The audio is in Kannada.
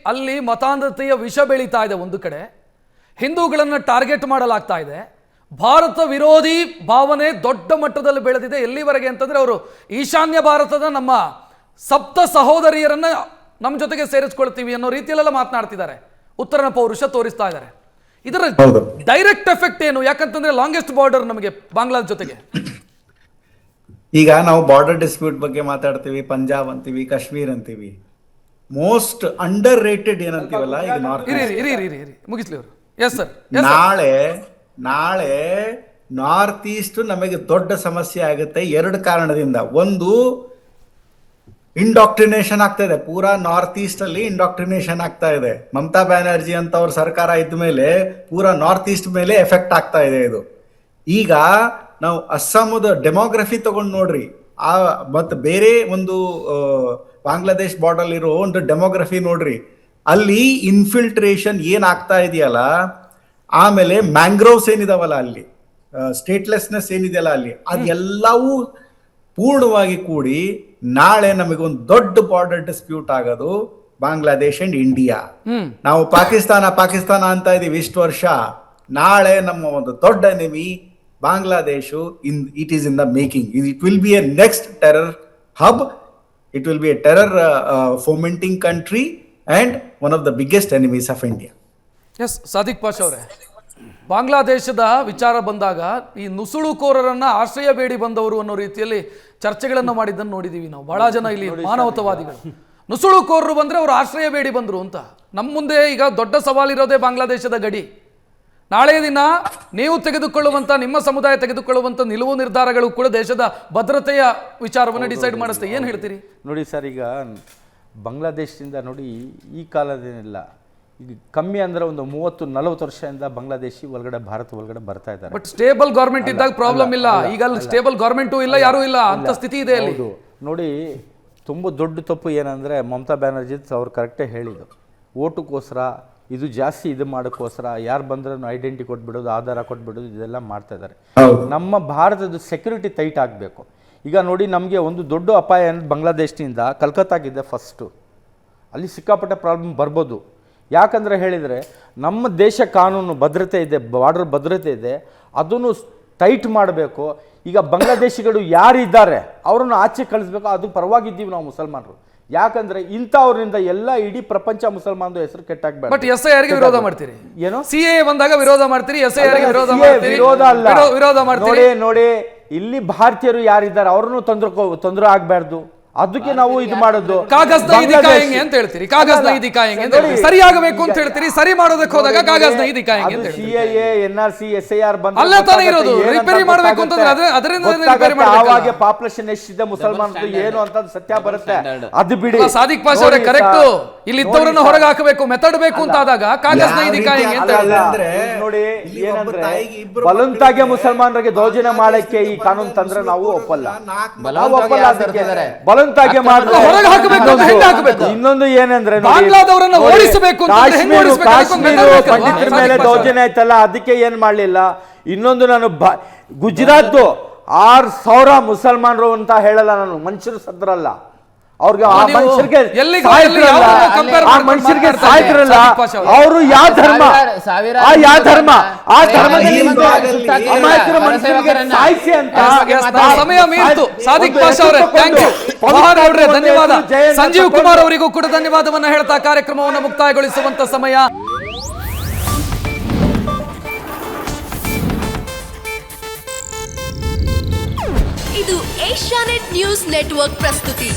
ಅಲ್ಲಿ ಮತಾಂಧತೆಯ ವಿಷ ಬೆಳೀತಾ ಇದೆ. ಒಂದು ಕಡೆ ಹಿಂದೂಗಳನ್ನು ಟಾರ್ಗೆಟ್ ಮಾಡಲಾಗ್ತಾ ಇದೆ. ಭಾರತ ವಿರೋಧಿ ಭಾವನೆ ದೊಡ್ಡ ಮಟ್ಟದಲ್ಲಿ ಬೆಳೆದಿದೆ. ಎಲ್ಲಿವರೆಗೆ ಅಂತಂದ್ರೆ ಅವರು ಈಶಾನ್ಯ ಭಾರತದ ನಮ್ಮ ಸಪ್ತ ಸಹೋದರಿಯರನ್ನ ನಮ್ಮ ಜೊತೆಗೆ ಸೇರಿಸ್ಕೊಳ್ತೀವಿ ಅನ್ನೋ ರೀತಿಯಲ್ಲೆಲ್ಲ ಮಾತನಾಡ್ತಿದ್ದಾರೆ. ಉತ್ತರನ ಪೌರುಷ ತೋರಿಸ್ತಾ ಇದ್ದಾರೆ. ಇದರ ಡೈರೆಕ್ಟ್ ಎಫೆಕ್ಟ್ ಏನು? ಯಾಕಂತಂದ್ರೆ ಲಾಂಗೆಸ್ಟ್ ಬಾರ್ಡರ್ ನಮಗೆ ಬಾಂಗ್ಲಾದೇಶ ಜೊತೆಗೆ. ಈಗ ನಾವು ಬಾರ್ಡರ್ ಡಿಸ್ಪ್ಯೂಟ್ ಬಗ್ಗೆ ಮಾತಾಡ್ತೀವಿ, ಪಂಜಾಬ್ ಅಂತೀವಿ, ಕಾಶ್ಮೀರ್ ಅಂತೀವಿ. ಮೋಸ್ಟ್ ಅಂಡರ್ ರೇಟೆಡ್ ಏನಂತೀವಲ್ಲ ಈಗ ನಾರ್ತ್. ಮುಗಿಸ್ಲಿ ಅವರು. Yes sir. ನಾಳೆ ನಾರ್ತ್ ಈಸ್ಟ್ ನಮಗೆ ದೊಡ್ಡ ಸಮಸ್ಯೆ ಆಗುತ್ತೆ. ಎರಡು ಕಾರಣದಿಂದ. ಒಂದು, ಇಂಡಾಕ್ಟ್ರಿನೇಷನ್ ಆಗ್ತಾ ಇದೆ. ಪೂರಾ ನಾರ್ತ್ ಈಸ್ಟ್ ಅಲ್ಲಿ ಇಂಡಾಕ್ಟ್ರಿನೇಷನ್ ಆಗ್ತಾ ಇದೆ. ಮಮತಾ ಬ್ಯಾನರ್ಜಿ ಅಂತ ಅವ್ರ ಸರ್ಕಾರ ಇದ್ದ ಮೇಲೆ ಪೂರಾ ನಾರ್ತ್ ಈಸ್ಟ್ ಮೇಲೆ ಎಫೆಕ್ಟ್ ಆಗ್ತಾ ಇದೆ ಇದು. ಈಗ ನಾವು ಅಸ್ಸಾಮದ ಡೆಮೋಗ್ರಫಿ ತಗೊಂಡು ನೋಡ್ರಿ, ಮತ್ತು ಬೇರೆ ಒಂದು ಬಾಂಗ್ಲಾದೇಶ್ ಬಾರ್ಡರ್ ಇರೋ ಒಂದು ಡೆಮೋಗ್ರಫಿ ನೋಡ್ರಿ, ಅಲ್ಲಿ ಇನ್ಫಿಲ್ಟ್ರೇಷನ್ ಏನಾಗ್ತಾ ಇದೆಯಲ್ಲ, ಆಮೇಲೆ ಮ್ಯಾಂಗ್ರೋವ್ಸ್ ಏನಿದಾವಲ್ಲ ಅಲ್ಲಿ, ಸ್ಟೇಟ್ಲೆಸ್ನೆಸ್ ಏನಿದೆಯಲ್ಲ ಅಲ್ಲಿ, ಅದೆಲ್ಲವೂ ಪೂರ್ಣವಾಗಿ ಕೂಡಿ ನಾಳೆ ನಮಗೊಂದು ದೊಡ್ಡ ಬಾರ್ಡರ್ ಡಿಸ್ಪ್ಯೂಟ್ ಆಗೋದು ಬಾಂಗ್ಲಾದೇಶ್ ಅಂಡ್ ಇಂಡಿಯಾ. ನಾವು ಪಾಕಿಸ್ತಾನ ಅಂತ ಇದೀವಿ ಇಷ್ಟು ವರ್ಷ. ನಾಳೆ ನಮ್ಮ ಒಂದು ದೊಡ್ಡ enemy Bangladesh. It is in the making. It will be a next terror hub. It will be a terror fomenting country and one of the biggest enemies of India. S Sadiq Pasha ಅವರೇ, ಬಾಂಗ್ಲಾದೇಶದ ವಿಚಾರ ಬಂದಾಗ ಈ ನುಸುಳುಕೋರರನ್ನ ಆಶ್ರಯ ಬೇಡಿ ಬಂದವರು ಅನ್ನೋ ರೀತಿಯಲ್ಲಿ ಚರ್ಚೆಗಳನ್ನು ಮಾಡಿದ್ದನ್ನು ನೋಡಿದೀವಿ ನಾವು. ಬಹಳ ಜನ ಇಲ್ಲಿ ಮಾನವತಾವಾದಿಗಳು ನುಸುಳುಕೋರರು ಬಂದ್ರೆ ಅವರು ಆಶ್ರಯ ಬೇಡಿ ಬಂದ್ರು ಅಂತ. ನಮ್ಮ ಮುಂದೆ ಈಗ ದೊಡ್ಡ ಸವಾಲಿರೋದೇ ಬಾಂಗ್ಲಾದೇಶದ ಗಡಿ. ನಾಳೆ ದಿನ ನೀವು ತೆಗೆದುಕೊಳ್ಳುವಂತ, ನಿಮ್ಮ ಸಮುದಾಯ ತೆಗೆದುಕೊಳ್ಳುವಂತ ನಿಲುವು ನಿರ್ಧಾರಗಳು ಕೂಡ ದೇಶದ ಭದ್ರತೆಯ ವಿಚಾರವನ್ನು ಡಿಸೈಡ್ ಮಾಡುತ್ತೆ. ಏನು ಹೇಳ್ತೀರಿ? ನೋಡಿ ಸರ್, ಈಗ ಬಾಂಗ್ಲಾದೇಶದಿಂದ ನೋಡಿ ಈ ಕಾಲದೇನಿಲ್ಲ, ಈಗ ಕಮ್ಮಿ ಅಂದ್ರೆ ಒಂದು 30-40 ವರ್ಷದಿಂದ ಬಾಂಗ್ಲಾದೇಶಿ ಒಳಗಡೆ, ಭಾರತ ಒಳಗಡೆ ಬರ್ತಾ ಇದ್ದಾರೆ. ಬಟ್ ಸ್ಟೇಬಲ್ ಗವರ್ಮೆಂಟ್ ಇದ್ದಾಗ ಪ್ರಾಬ್ಲಮ್ ಇಲ್ಲ. ಈಗ ಅಲ್ಲಿ ಸ್ಟೇಬಲ್ ಗವರ್ಮೆಂಟು ಇಲ್ಲ, ಯಾರೂ ಇಲ್ಲ ಅಂತ ಸ್ಥಿತಿ ಇದೆ ಅಲ್ಲಿ. ನೋಡಿ, ತುಂಬ ದೊಡ್ಡ ತಪ್ಪು ಏನಂದ್ರೆ ಮಮತಾ ಬ್ಯಾನರ್ಜಿ ಅವ್ರು ಕರೆಕ್ಟೇ ಹೇಳಿದ್ದು, ಓಟಕ್ಕೋಸ್ಕರ ಇದು ಜಾಸ್ತಿ ಇದು ಮಾಡೋಕ್ಕೋಸ್ಕರ ಯಾರು ಬಂದ್ರೆ ಐಡೆಂಟಿ ಕೊಟ್ಬಿಡೋದು, ಆಧಾರ ಕೊಟ್ಬಿಡೋದು, ಇದೆಲ್ಲ ಮಾಡ್ತಾ ಇದ್ದಾರೆ. ನಮ್ಮ ಭಾರತದ ಸೆಕ್ಯೂರಿಟಿ ಟೈಟ್ ಆಗಬೇಕು. ಈಗ ನೋಡಿ, ನಮಗೆ ಒಂದು ದೊಡ್ಡ ಅಪಾಯ ಬಾಂಗ್ಲಾದೇಶದಿಂದ ಕಲ್ಕತ್ತಾಗಿದೆ ಫಸ್ಟು. ಅಲ್ಲಿ ಸಿಕ್ಕಾಪಟ್ಟೆ ಪ್ರಾಬ್ಲಮ್ ಬರ್ಬೋದು. ಯಾಕಂದರೆ ಹೇಳಿದರೆ ನಮ್ಮ ದೇಶ ಕಾನೂನು ಭದ್ರತೆ ಇದೆ, ಬಾರ್ಡರ್ ಭದ್ರತೆ ಇದೆ, ಅದನ್ನು ಟೈಟ್ ಮಾಡಬೇಕು. ಈಗ ಬಾಂಗ್ಲಾದೇಶಿಗಳು ಯಾರಿದ್ದಾರೆ ಅವರನ್ನು ಆಚೆ ಕಳಿಸ್ಬೇಕು. ಅದು ಪರವಾಗಿದ್ದೀವಿ ನಾವು ಮುಸಲ್ಮಾನರು. ಯಾಕಂದ್ರೆ ಇಂಥವ್ರಿಂದ ಎಲ್ಲ ಇಡೀ ಪ್ರಪಂಚ ಮುಸಲ್ಮಾನದ ಹೆಸರು ಕೆಟ್ಟಾಗಬೇಕು. ಬಟ್ SIR ಗೆ ವಿರೋಧ ಮಾಡ್ತೀರಿ, ಏನೋ CAA ಬಂದಾಗ ವಿರೋಧ ಮಾಡ್ತೀರಿ, SIR ಗೆ ವಿರೋಧ ಮಾಡ್ತೀರಿ. ನೋಡಿ, ಇಲ್ಲಿ ಭಾರತೀಯರು ಯಾರಿದ್ದಾರೆ ಅವ್ರನ್ನು ತೊಂದರೆ ಆಗ್ಬಾರ್ದು. ಅದಕ್ಕೆ ನಾವು ಇದು ಮಾಡೋದು. ಕಾಗಜ್ ನಹೀ ದಿಖಾಯೆಂಗೆ ಅಂತ ಹೇಳ್ತೀರಿ, ಕಾಗಜ್ ನಹೀ ದಿಖಾಯೆಂಗೆ ಅಂತ ಹೇಳ್ತೀರಿ. ಸರಿ ಆಗಬೇಕು ಅಂತ ಹೇಳ್ತೀರಿ, ಸರಿ ಮಾಡೋದಕ್ಕೆ ಹೋದಾಗ ಕಾಗಜ್ ನಹೀ ದಿಖಾಯೆಂಗೆ ಅಂತ ಹೇಳ್ತೀರಿ. CAA, NRC, SIR ಬಂದ ಅಲ್ಲ ತಾನೇ ಇರೋದು. ರಿಪೇರಿ ಮಾಡಬೇಕು ಅಂತಂದ್ರೆ ಅದರಿಂದ ರಿಪೇರಿ ಮಾಡಬೇಕು. ಆವಾಗ ಪಾಪ್ಯುಲೇಷನ್ ಎಷ್ಟಿದೆ ಮುಸಲ್ಮಾನರು ಏನು ಅಂತ ಸತ್ಯ ಬರುತ್ತೆ. ಅದು ಬಿಡಿ. ಸಾದಿಕ್ ಪಾಷಾ ಅವರೇ ಕರೆಕ್ಟ್. ಇಲ್ಲಿ ಇದ್ದವರನ್ನ ಹೊರಗೆ ಹಾಕಬೇಕು, ಮೆಥಡ್ ಬೇಕು ಅಂತ ಆದಾಗ ಕಾಗಜ್ ನಹೀ ದಿಖಾಯೆಂಗೆ ಅಂತ ಹೇಳಿದ್ರೆ ನೋಡಿ, ಏನಂದ್ರೆ ಬಲವಂತಾಗಿ ಮುಸಲ್ಮಾನರಿಗೆ ದೌರ್ಜನ್ಯ ಮಾಡಕ್ಕೆ ಈ ಕಾನೂನು ತಂದ್ರೆ ನಾವು ಒಪ್ಪಲ್ಲ. ಬಲವಂತಾಗಿ ಹೊರಗೆ ಹಾಕಬೇಕು ಅಂತ ಹೆಂಗೆ ಹಾಕಬೇಕು? ಇನ್ನೊಂದು ಏನಂದ್ರೆ ಬಾಂಗ್ಲಾದವರನ್ನ ಓಡಿಸಬೇಕು ಅಂತ ಹೆಂಗೆ ಓಡಿಸಬೇಕು? ಕಾಶ್ಮೀರ ಪಂಡಿತರ ಮೇಲೆ ದೌರ್ಜನ್ಯ ಆಯ್ತಲ್ಲ, ಅದಕ್ಕೆ ಏನ್ ಮಾಡ್ಲಿಲ್ಲ. ಇನ್ನೊಂದು, ನಾನು ಗುಜರಾತ್ 6,000 ಮುಸಲ್ಮಾನರು ಅಂತ ಹೇಳಲ್ಲ, ನಾನು ಮನುಷ್ಯರು ಸದ್ರಲ್ಲ. ಅವ್ರಿಗೆ ಆ ಮನುಷ್ಯರಿಗೆ ಸಾಯ್ತಿರಲ್ಲ. ಅವರು ಯಾವ ಧರ್ಮ, ಆ ಧರ್ಮದಲ್ಲಿ ಸಾಯಿಸಿ ಅಂತ. ಸಮಯ ಮೀರಿತು. ಸಾದಿಕ್ ಪಾಷಾ ಅವರೇ ಥ್ಯಾಂಕ್ ಯು, ಅವರೇ ಧನ್ಯವಾದ. ಸಂಜೀವ್ ಕುಮಾರ್ ಅವರಿಗೂ ಕೂಡ ಧನ್ಯವಾದವನ್ನ ಹೇಳ್ತಾ ಕಾರ್ಯಕ್ರಮವನ್ನು ಮುಕ್ತಾಯಗೊಳಿಸುವಂತ ಸಮಯ. ಇದು ಏಷ್ಯಾನೆಟ್ ನ್ಯೂಸ್ ನೆಟ್ವರ್ಕ್ ಪ್ರಸ್ತುತಿ.